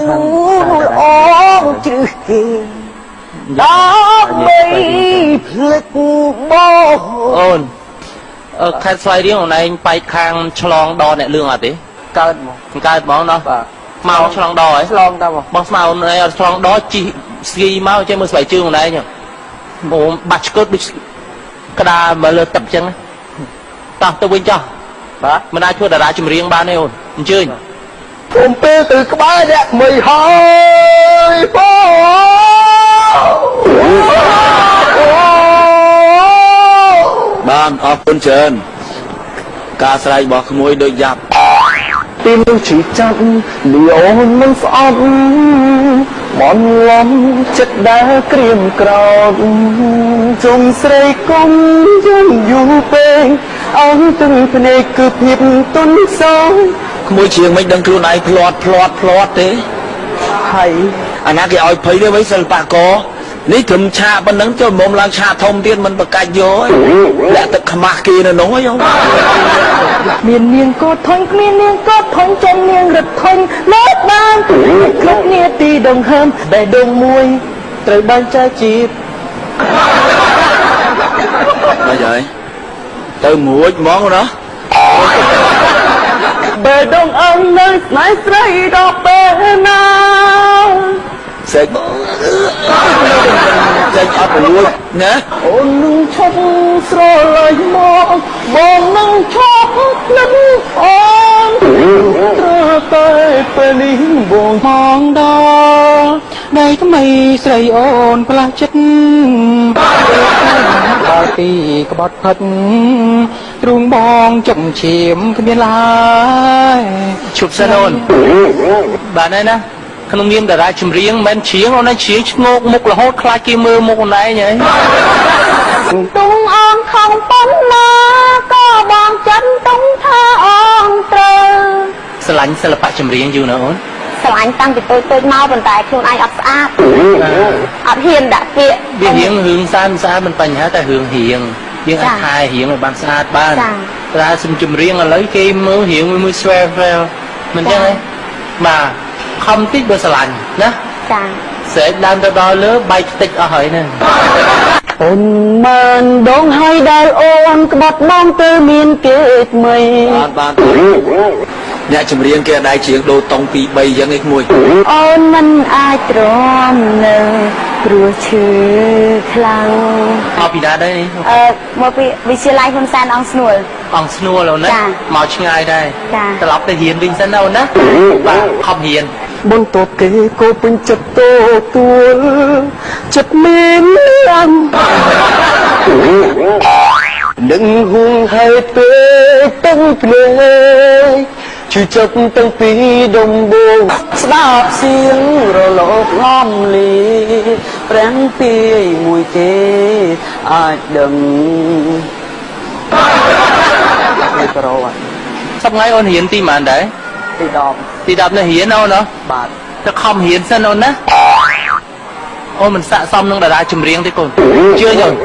ល្អជ្រឹះគេដើម្បីផ្លិចបងអូនខេត្តស្វាយរៀងអូនឯងបែកខាងឆ្លងដអ្នកលឿងអត់ទេកើតហ្មងណោះមកឆ្លងដហើយឆ្លងតាបងស្មៅអូនឯងអត់ឆ្លងដជីស្គីមកចេះមើលស្បែកជើងអូនឯងអូនបាច់ឆ្កឹតដូចក្តារមកលើទឹកអញ្ចឹងតោះទៅវិញចោះបាទមិនអាចធ្វើតារាចម្រៀងបានទេអូនអញ្ជើញគុំពេលទៅក្បែរអ្នកក្មួយហើយបងបានអរគុណច្រើនការស្រែករបស់ក្មួយដូចយ៉ាប់ទីនោះឈឺចាប់លីអូនមិនស្អប់មន់លំចិត្តដែលក្រៀមក្រោតជុំស្រីគុំយំយូរពេកអស់ទឹកភ្នែកគឺភាពទុនសងក្មួយជាងមិនដឹងខ្លួនឯងផ្លាត់ទេហើយអាណាគេឲ្យភ័យទេវិញសិល្បករនេះត្រឹមឆាកប៉ុណ្ណឹងចូលមុំឡើងឆាកធំទៀតមិនបកាច់យកលាក់ទឹកខ្មាស់គេនៅនោះហ្នឹងមាននាងកោតធុញគ្មាននាងកោតធុញចេញនាងរត់ធុញមកបានគ្រប់នាទីដងហើមបេះដូងមួយត្រូវបានចែកជីបមកហើយទៅមួយហ្មងណាបេះដូងអើនៅស្នេហ៍ស្រីដល់ពេលណាសេចអត់រួចណាអូននឹងឈប់ស្រលាញ់មកបងនឹងឈប់ភ្លេចអូនត្រូវតែពេលនេះបងផងដល់ដៃថ្មីស្រីអូនផ្លាស់ចិត្តដល់ទីក្បត់ផិតទ្រូងបងចុកឈាមគ្មានឡើយជប់សិនអូនបានហើយណាក្នុងនាមតារាចម្រៀងមិនច្រៀងអូនឯងច្រៀងឈ្ងោកមុខរហូតខ្លាចគេមើលមុខអូនឯងហីទុងអងខំប៉ុណ្ណាក៏បងចិត្តទុងថាអងត្រូវស្រឡាញ់សិល្បៈចម្រៀងយូរណាអូនស្រឡាញ់តាំងពីតូចមកប៉ុន្តែខ្លួនឯងអត់ស្អាតអត់ហ៊ានដាក់ពាក្យវារៀងរឿងស្អាតមិនបញ្ហាតែរឿងរៀងយើងអាចថែរៀងឲ្យបានស្អាតបានតែសំចម្រៀងឥឡូវគេមើលរៀងមួយស្វែមិនចឹងទេបាទខំតិចបើស្រឡាញ់ណាចាស្រែកដើមទៅដល់លើបែកតិចអស់ហើយណាអូនមិនដងហើយដែលអូនក្បត់បងទៅមានគេថ្មីបានអ្នកចម្រៀងគេដៃច្រៀងដូរតុង2 3អញ្ចឹងឯងមួយអូនមិនអាចទ្រាំនៅព្រោះឈឺខ្លាំងមកពីណាដែរមកពីវិទ្យាល័យហ៊ុនសែនអង្គស្នួលអូនណាមកឆ្ងាយដែរត្រឡប់ទៅរៀនវិញសិនណាអូនណាបាទខំរៀនបុនតបគេក៏ពេញចិត្តតទួលចិត្តមានឡើងនឹងហួងហើយពេកទាំងភ្នែកជឿចិត្តទាំងពីដំបូងស្ដាប់សៀងរលកឡំលីប្រាំងពីមួយគេអាចដឹងនេះប្រោសប្ងៃអូនរៀនទីម៉ានដែរទី10នេះរៀនអូនណាបាទទៅខំរៀនសិនអូនណាអូនមិនស័ក្តិសមនឹងតារាចម្រៀងទេកូនជឿញអូន